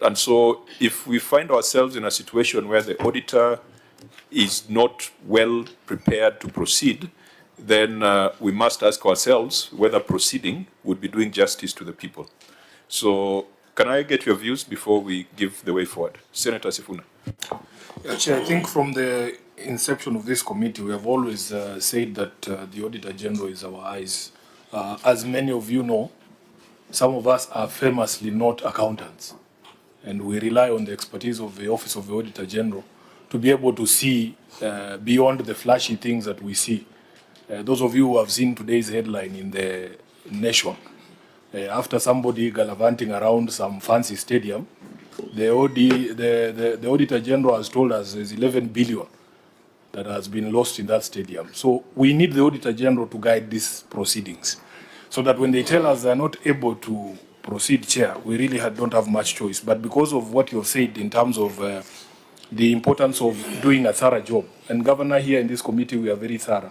And so if we find ourselves in a situation where the auditor is not well prepared to proceed, then we must ask ourselves whether proceeding would be doing justice to the people. So can I get your views before we give the way forward? Senator Sifuna. Chair, I think from the inception of this committee, we have always said that the Auditor General is our eyes. As many of you know, some of us are famously not accountants, and we rely on the expertise of the Office of the Auditor General to be able to see beyond the flashy things that we see. Those of you who have seen today's headline in the Nation, after somebody gallivanting around some fancy stadium, the Auditor General has told us there's 11 billion that has been lost in that stadium. So we need the Auditor General to guide these proceedings, so that when they tell us they're not able to proceed, Chair, we really don't have much choice. But because of what you've said in terms of the importance of doing a thorough job, and Governor, here in this committee, we are very thorough,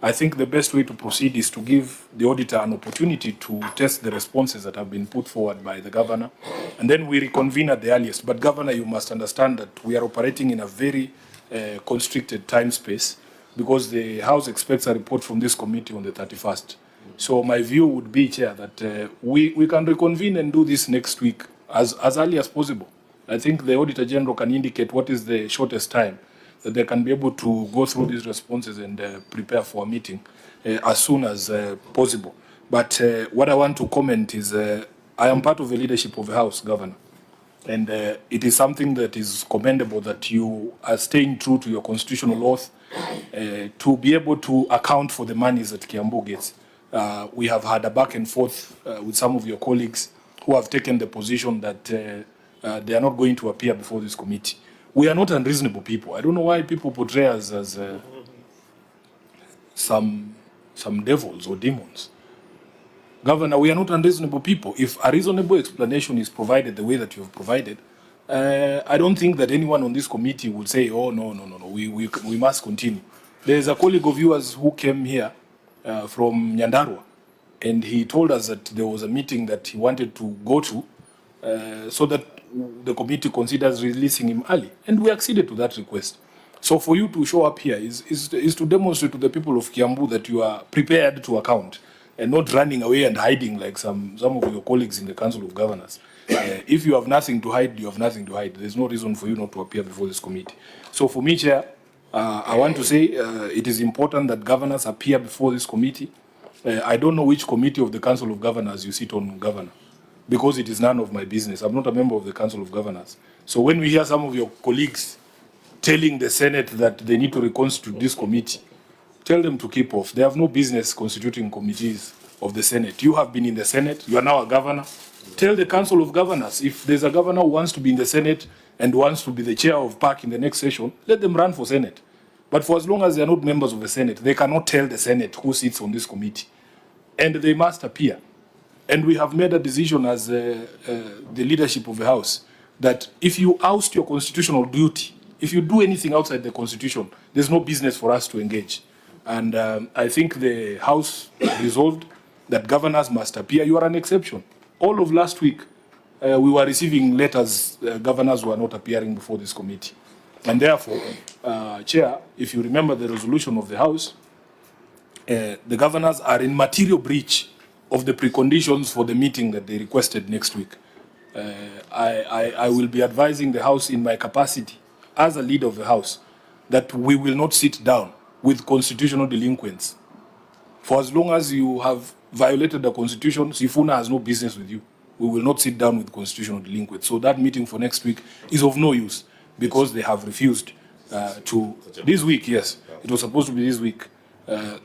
I think the best way to proceed is to give the auditor an opportunity to test the responses that have been put forward by the Governor, and then we reconvene at the earliest. But Governor, you must understand that we are operating in a very constricted time space, because the House expects a report from this committee on the 31st. So my view would be, Chair, that we can reconvene and do this next week as early as possible. I think the Auditor General can indicate what is the shortest time that they can be able to go through these responses and prepare for a meeting as soon as possible. But what I want to comment is I am part of the leadership of the House, Governor, and it is something that is commendable that you are staying true to your constitutional oath to be able to account for the monies that Kiambu gets. We have had a back and forth with some of your colleagues who have taken the position that they are not going to appear before this committee. We are not unreasonable people. I don't know why people portray us as some devils or demons. Governor, we are not unreasonable people. If a reasonable explanation is provided the way that you have provided, I don't think that anyone on this committee will say, oh, no, we must continue. There is a colleague of yours who came here from Nyandarua, and he told us that there was a meeting that he wanted to go to so that the committee considers releasing him early, and we acceded to that request. So for you to show up here is to demonstrate to the people of Kiambu that you are prepared to account and not running away and hiding like some of your colleagues in the Council of Governors. If you have nothing to hide, you have nothing to hide. There's no reason for you not to appear before this committee. So for me, Chair, I want to say it is important that governors appear before this committee. I don't know which committee of the Council of Governors you sit on, Governor, because it is none of my business. I'm not a member of the Council of Governors. So when we hear some of your colleagues telling the Senate that they need to reconstitute this committee, tell them to keep off. They have no business constituting committees of the Senate. You have been in the Senate. You are now a governor. Tell the Council of Governors, if there's a governor who wants to be in the Senate and wants to be the chair of PAC in the next session, let them run for Senate. But for as long as they are not members of the Senate, they cannot tell the Senate who sits on this committee. And they must appear. And we have made a decision as the leadership of the House that if you oust your constitutional duty, if you do anything outside the Constitution, there's no business for us to engage. And I think the House resolved that governors must appear. You are an exception. All of last week, we were receiving letters, governors were not appearing before this committee. And therefore, Chair, if you remember the resolution of the House, the governors are in material breach of the preconditions for the meeting that they requested next week. I will be advising the House in my capacity as a leader of the House that we will not sit down with constitutional delinquents. For as long as you have violated the Constitution, Sifuna has no business with you. We will not sit down with constitutional delinquents. So that meeting for next week is of no use because they have refused to. This week, yes, it was supposed to be this week.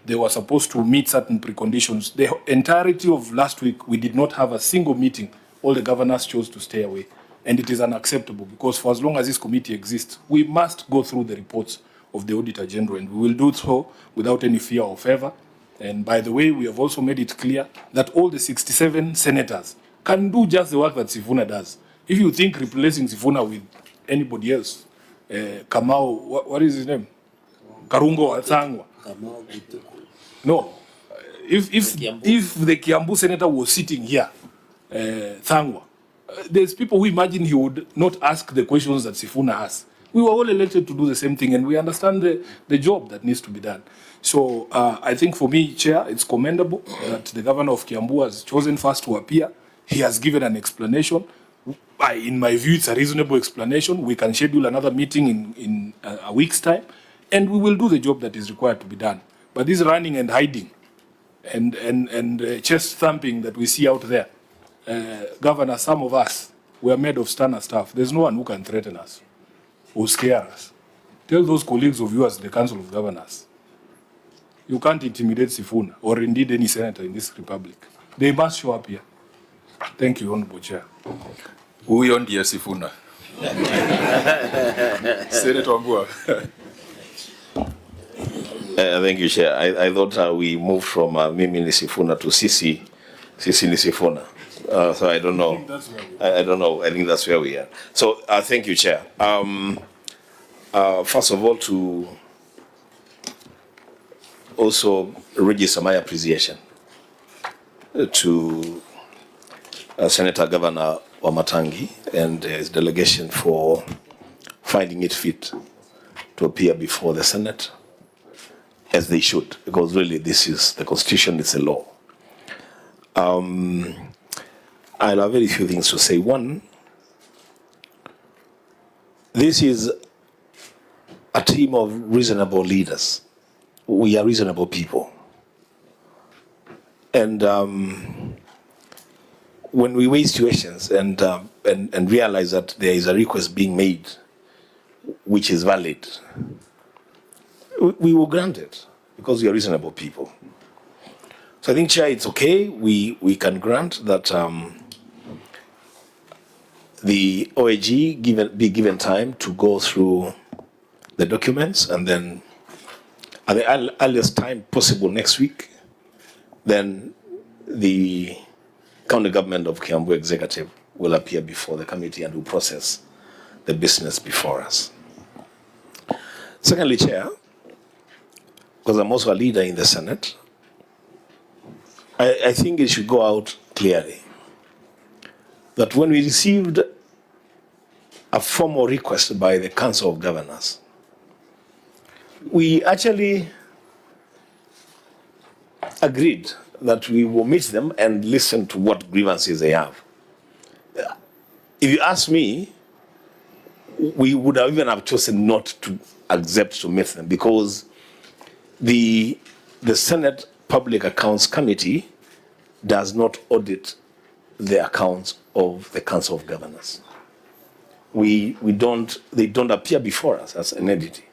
They were supposed to meet certain preconditions. The entirety of last week, we did not have a single meeting. All the governors chose to stay away. And it is unacceptable because for as long as this committee exists, we must go through the reports of the Auditor General, and we will do so without any fear or favor. And by the way, we have also made it clear that all the 67 senators can do just the work that Sifuna does. If you think replacing Sifuna with anybody else, Kamau, what is his name? Karungo Atsangwa. No. If the Kiambu senator was sitting here, Thangwa, There's people who imagine he would not ask the questions that Sifuna asks. We were all elected to do the same thing, and we understand the job that needs to be done. So I think for me, Chair, it's commendable that the governor of Kiambu has chosen first to appear. He has given an explanation. In my view, it's a reasonable explanation. We can schedule another meeting in a week's time, and we will do the job that is required to be done. But this running and hiding and chest thumping that we see out there, Governor, some of us, we are made of sterner stuff. There's no one who can threaten us or scare us. Tell those colleagues of yours, the Council of Governors, you can't intimidate Sifuna or indeed any senator in this republic. They must show up here. Thank you, Honorable Chair. Huyo ndiye Sifuna. Senator Wambua. Thank you, Chair. I thought we moved from Mimi ni Sifuna to Sisi ni Sifuna. So I don't know. I don't know. I think that's where we are. So thank you, Chair. First of all, to also register my appreciation to Senator Governor Wamatangi and his delegation for finding it fit to appear before the Senate, as they should, because really this is the Constitution, it's a law. I have very few things to say. One, this is a team of reasonable leaders. We are reasonable people. And when we weigh situations and realize that there is a request being made which is valid, we will grant it because we are reasonable people. So I think, Chair, it's okay. We can grant that the OAG be given time to go through the documents, and then at the earliest time possible next week, then the county government of Kiambu executive will appear before the committee and will process the business before us. Secondly, Chair, because I'm also a leader in the Senate, I think it should go out clearly that when we received a formal request by the Council of Governors, we actually agreed that we will meet them and listen to what grievances they have. If you ask me, we would have even have chosen not to accept to meet them, because the Senate Public Accounts Committee does not audit the accounts of the Council of Governors. They don't appear before us as an entity.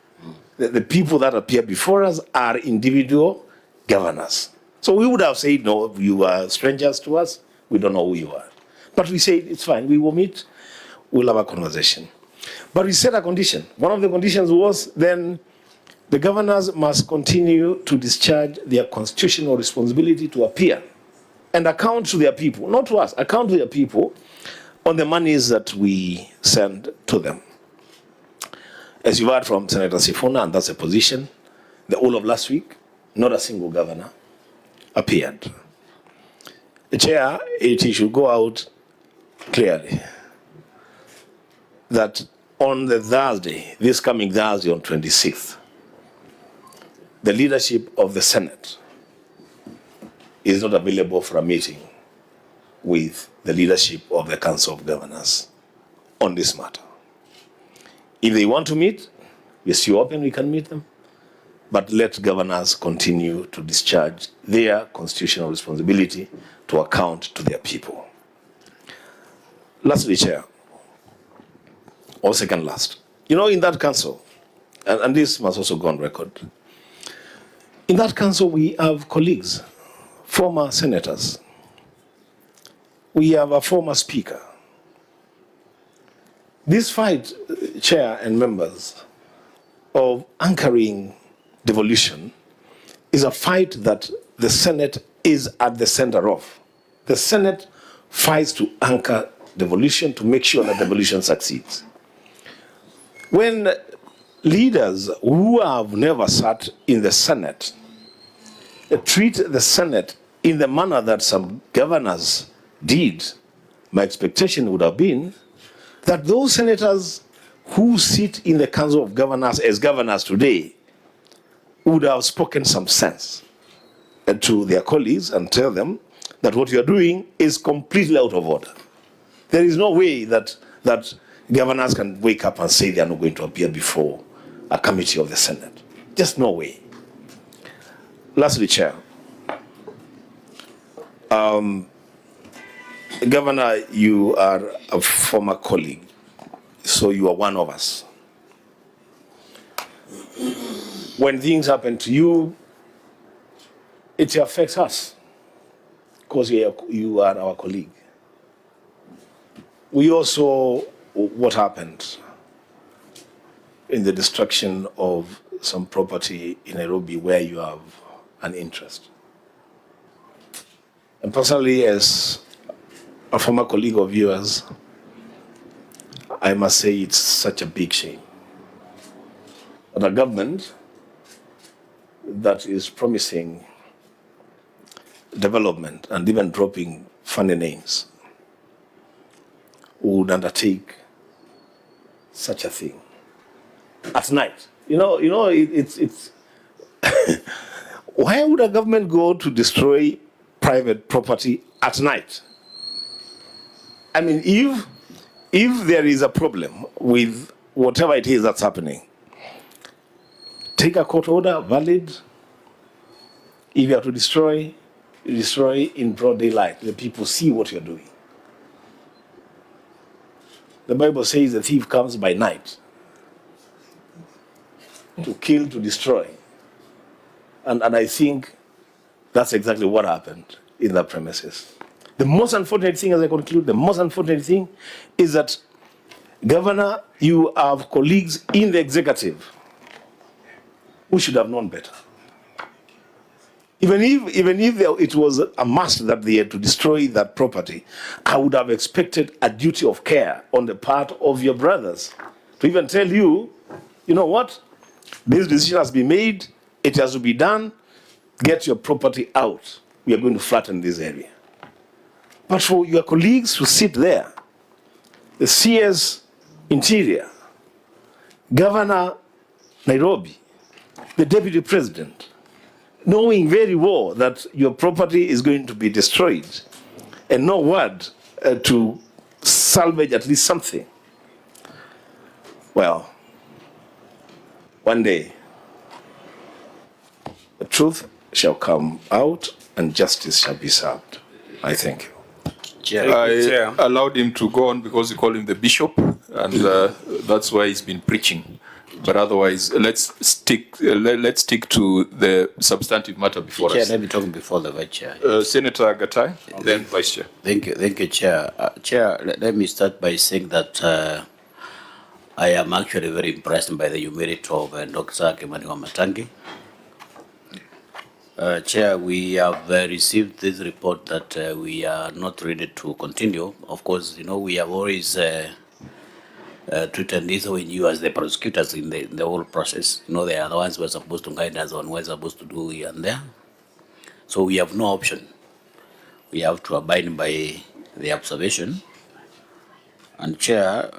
The people that appear before us are individual governors. So we would have said, no, you are strangers to us, we don't know who you are. But we said, it's fine, we will meet, we'll have a conversation. But we set a condition. One of the conditions was then the governors must continue to discharge their constitutional responsibility to appear and account to their people, not to us, account to their people on the monies that we send to them. As you've heard from Senator Sifuna, and that's a position, the whole of last week, not a single governor appeared. The Chair, it should go out clearly that on the Thursday, this coming Thursday on 26th, the leadership of the Senate is not available for a meeting with the leadership of the Council of Governors on this matter. If they want to meet, we're still open, we can meet them. But let governors continue to discharge their constitutional responsibility to account to their people. Lastly, Chair, or second last, you know, in that council, and this must also go on record, in that council we have colleagues, former senators. We have a former speaker. This fight, Chair and members, of anchoring devolution is a fight that the Senate is at the center of. The Senate fights to anchor devolution to make sure that devolution succeeds. When leaders who have never sat in the Senate treat the Senate in the manner that some governors did, my expectation would have been that those senators who sit in the Council of Governors as governors today would have spoken some sense to their colleagues and tell them that what you are doing is completely out of order. There is no way that governors can wake up and say they are not going to appear before a committee of the Senate. Just no way. Lastly, Chair, Governor, you are a former colleague, so you are one of us. When things happen to you, it affects us because you are our colleague. We also, what happened in the destruction of some property in Nairobi where you have an interest. And personally, as a former colleague of yours, I must say it's such a big shame that a government that is promising development and even dropping funny names would undertake such a thing at night. It's why would a government go to destroy private property at night? I mean, if there is a problem with whatever it is that's happening, take a court order, valid. If you have to destroy in broad daylight. The people see what you're doing. The Bible says the thief comes by night to kill, to destroy. And I think that's exactly what happened in that premises. The most unfortunate thing, as I conclude, the most unfortunate thing is that, Governor, you have colleagues in the executive who should have known better. Even if it was a must that they had to destroy that property, I would have expected a duty of care on the part of your brothers to even tell you, you know what, this decision has been made, it has to be done, get your property out. We are going to flatten this area. But for your colleagues to sit there, the CS Interior, Governor Nairobi, the Deputy President, knowing very well that your property is going to be destroyed and no word to salvage at least something. Well, one day, the truth shall come out and justice shall be served. I thank you. I allowed him to go on because you call him the bishop, and that's why he's been preaching. But otherwise, let's stick to the substantive matter before Chair, us. let me talk before the Vice Chair. Senator Gatai, then Vice Chair. Thank you, Chair. Chair, let me start by saying that I am actually very impressed by the humility of Dr. Kimani Wamatangi. Chair, we have received this report that we are not ready to continue. Of course, we have always treated this when you as the prosecutors in the whole process. They are the ones who are supposed to guide us on what we're supposed to do here and there. So we have no option. We have to abide by the observation. And Chair,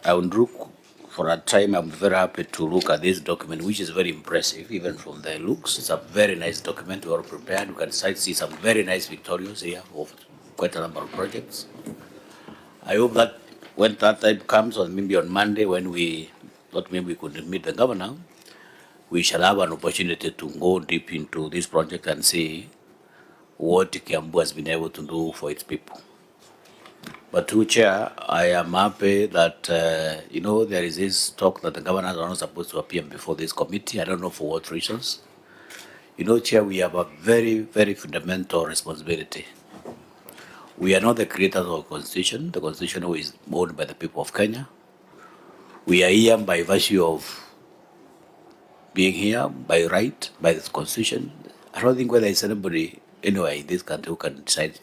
I would look for a time. I'm very happy to look at this document, which is very impressive, even from the looks. It's a very nice document, well prepared. You can see some very nice victorious here of quite a number of projects. I hope that when that time comes, or maybe on Monday, when we thought maybe we could meet the governor, we shall have an opportunity to go deep into this project and see what Kiambu has been able to do for its people. But to Chair, I am happy that, there is this talk that the governors are not supposed to appear before this committee. I don't know for what reasons. Chair, we have a very, very fundamental responsibility. We are not the creators of the Constitution. The Constitution is owned by the people of Kenya. We are here by virtue of being here, by right, by this Constitution. I don't think whether it's anybody anyway in this country who can decide